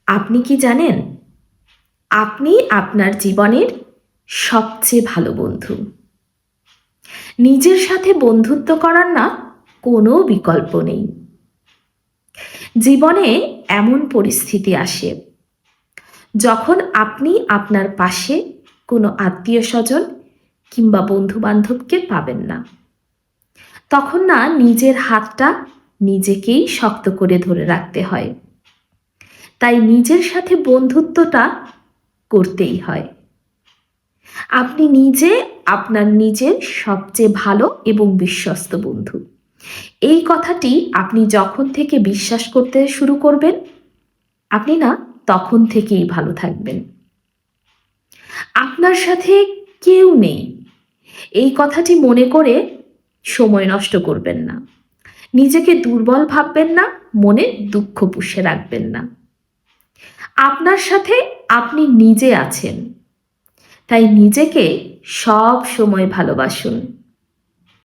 আপনি কি জানেন, আপনি আপনার জীবনের সবচেয়ে ভালো বন্ধু। নিজের সাথে বন্ধুত্ব করার না কোনো বিকল্প নেই। জীবনে এমন পরিস্থিতি আসে যখন আপনি আপনার পাশে কোনো আত্মীয়-স্বজন কিংবা বন্ধু-বান্ধবকে পাবেন না। তখন না নিজের হাতটা নিজেকেই শক্ত করে ধরে রাখতে হয়। তাই নিজের সাথে বন্ধুত্বটা করতেই হয়। আপনি নিজে আপনার নিজের সবচেয়ে ভালো এবং বিশ্বস্ত বন্ধু। এই কথাটি আপনি যখন থেকে বিশ্বাস করতে শুরু করবেন, আপনি না তখন থেকেই ভালো থাকবেন। আপনার সাথে কেউ নেই, এই কথাটি মনে করে সময় নষ্ট করবেন না। নিজেকে দুর্বল ভাববেন না, মনে দুঃখ পুষে রাখবেন না। আপনার সাথে আপনি নিজে আছেন, তাই নিজেকে সব সময় ভালোবাসুন।